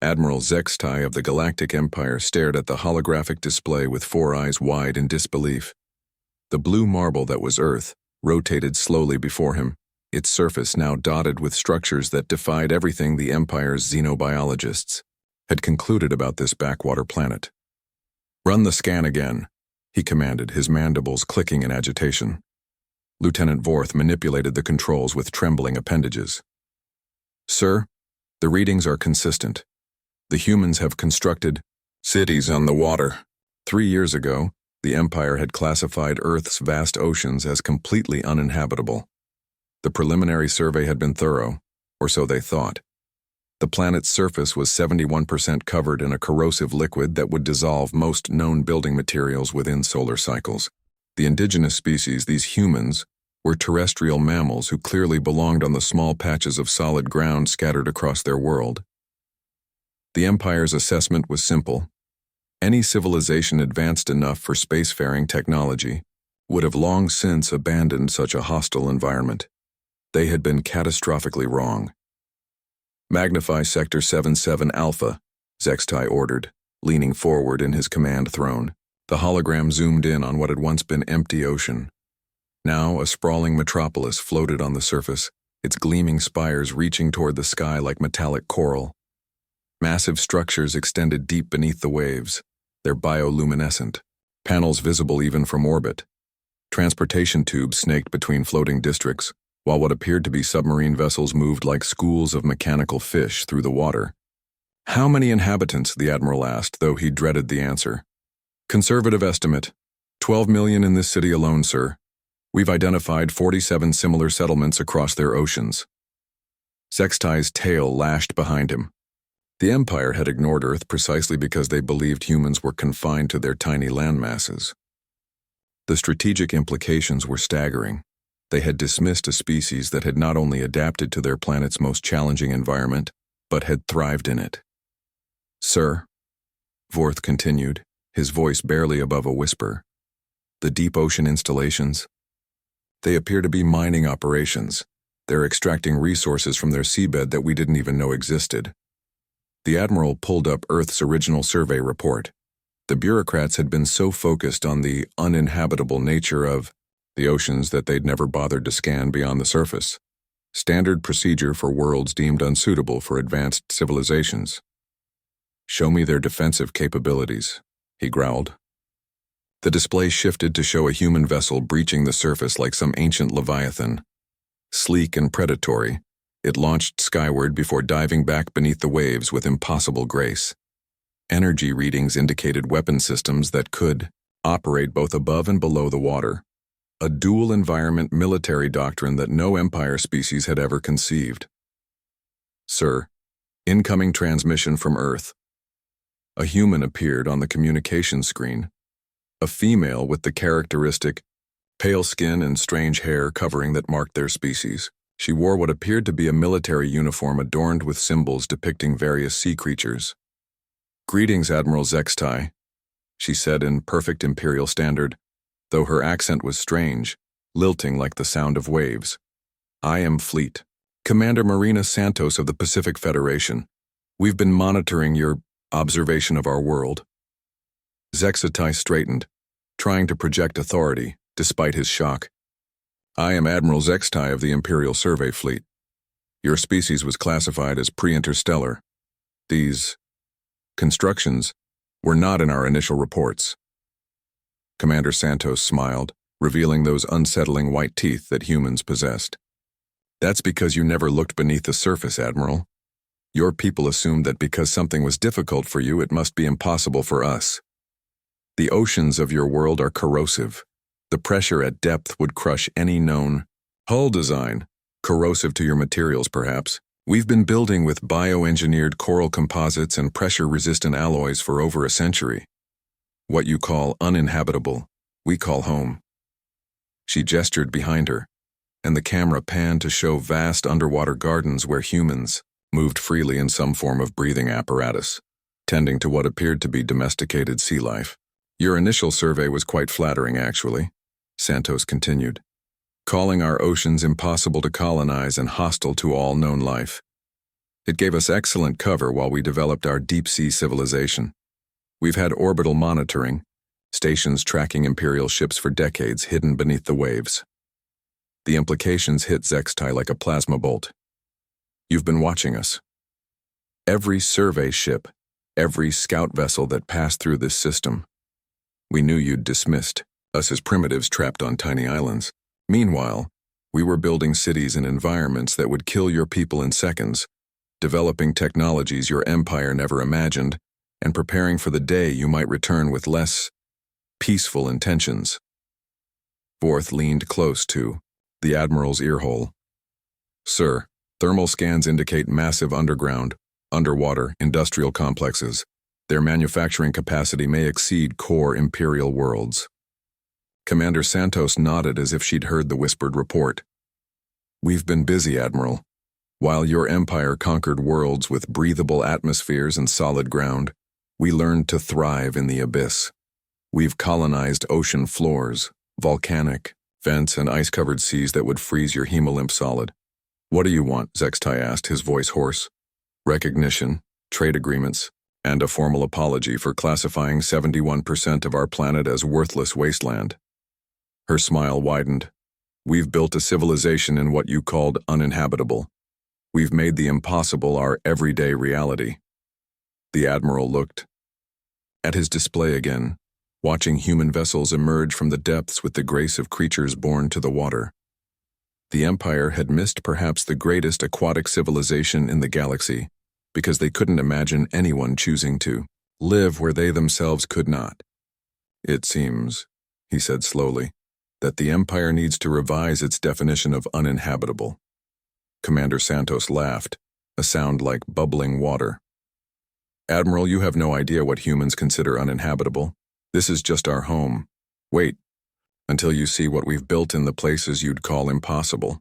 Admiral Zextai of the Galactic Empire stared at the holographic display with 4 eyes wide in disbelief. The blue marble that was Earth rotated slowly before him, its surface now dotted with structures that defied everything the Empire's xenobiologists had concluded about this backwater planet. "Run the scan again," he commanded, his mandibles clicking in agitation. Lieutenant Vorth manipulated the controls with trembling appendages. "Sir, the readings are consistent. The humans have constructed cities on the water. 3 years ago, the Empire had classified Earth's vast oceans as completely uninhabitable. The preliminary survey had been thorough, or so they thought. The planet's surface was 71% covered in a corrosive liquid that would dissolve most known building materials within solar cycles. The indigenous species, these humans, were terrestrial mammals who clearly belonged on the small patches of solid ground scattered across their world. The Empire's assessment was simple. Any civilization advanced enough for spacefaring technology would have long since abandoned such a hostile environment. They had been catastrophically wrong. "Magnify Sector 77 Alpha," Zextai ordered, leaning forward in his command throne. The hologram zoomed in on what had once been empty ocean. Now a sprawling metropolis floated on the surface, its gleaming spires reaching toward the sky like metallic coral. Massive structures extended deep beneath the waves, their bioluminescent, panels visible even from orbit. Transportation tubes snaked between floating districts, while what appeared to be submarine vessels moved like schools of mechanical fish through the water. "How many inhabitants?" the Admiral asked, though he dreaded the answer. "Conservative estimate, 12 million in this city alone, sir. We've identified 47 similar settlements across their oceans." Zextai's tail lashed behind him. The Empire had ignored Earth precisely because they believed humans were confined to their tiny landmasses. The strategic implications were staggering. They had dismissed a species that had not only adapted to their planet's most challenging environment, but had thrived in it. "Sir," Vorth continued, his voice barely above a whisper, "the deep ocean installations, they appear to be mining operations. They're extracting resources from their seabed that we didn't even know existed." The Admiral pulled up Earth's original survey report. The bureaucrats had been so focused on the uninhabitable nature of the oceans that they'd never bothered to scan beyond the surface. Standard procedure for worlds deemed unsuitable for advanced civilizations. "Show me their defensive capabilities," he growled. The display shifted to show a human vessel breaching the surface like some ancient leviathan. Sleek and predatory, it launched skyward before diving back beneath the waves with impossible grace. Energy readings indicated weapon systems that could operate both above and below the water. A dual-environment military doctrine that no Empire species had ever conceived. "Sir, incoming transmission from Earth." A human appeared on the communication screen. A female with the characteristic pale skin and strange hair covering that marked their species. She wore what appeared to be a military uniform adorned with symbols depicting various sea creatures. "Greetings, Admiral Zextai," she said in perfect Imperial standard, though her accent was strange, lilting like the sound of waves. "I am Fleet, Commander Marina Santos of the Pacific Federation. We've been monitoring your observation of our world." Zextai straightened, trying to project authority, despite his shock. "I am Admiral Zextai of the Imperial Survey Fleet. Your species was classified as pre-interstellar. These constructions were not in our initial reports." Commander Santos smiled, revealing those unsettling white teeth that humans possessed. "That's because you never looked beneath the surface, Admiral. Your people assumed that because something was difficult for you, it must be impossible for us. The oceans of your world are corrosive. The pressure at depth would crush any known hull design, corrosive to your materials perhaps. We've been building with bioengineered coral composites and pressure-resistant alloys for over a century. What you call uninhabitable, we call home." She gestured behind her, and the camera panned to show vast underwater gardens where humans moved freely in some form of breathing apparatus, tending to what appeared to be domesticated sea life. "Your initial survey was quite flattering, actually," Santos continued, "calling our oceans impossible to colonize and hostile to all known life. It gave us excellent cover while we developed our deep-sea civilization. We've had orbital monitoring, stations tracking Imperial ships for decades hidden beneath the waves. The implications hit Zextai like a plasma bolt. You've been watching us. Every survey ship, every scout vessel that passed through this system. We knew you'd dismissed us as primitives trapped on tiny islands. Meanwhile, we were building cities and environments that would kill your people in seconds, developing technologies your empire never imagined, and preparing for the day you might return with less peaceful intentions. Forth leaned close to the Admiral's earhole. Sir, thermal scans indicate massive underwater industrial complexes. Their manufacturing capacity may exceed core Imperial worlds. Commander Santos nodded as if she'd heard the whispered report. We've been busy, Admiral. While your empire conquered worlds with breathable atmospheres and solid ground, we learned to thrive in the abyss. We've colonized ocean floors, volcanic vents, and ice-covered seas that would freeze your hemolymph solid. What do you want? Zextai asked, his voice hoarse. Recognition, trade agreements, and a formal apology for classifying 71% of our planet as worthless wasteland. Her smile widened. We've built a civilization in what you called uninhabitable. We've made the impossible our everyday reality. The Admiral looked at his display again, watching human vessels emerge from the depths with the grace of creatures born to the water. The Empire had missed perhaps the greatest aquatic civilization in the galaxy, because they couldn't imagine anyone choosing to live where they themselves could not. It seems, he said slowly, that the Empire needs to revise its definition of uninhabitable. Commander Santos laughed, a sound like bubbling water. Admiral, you have no idea what humans consider uninhabitable. This is just our home. Wait until you see what we've built in the places you'd call impossible.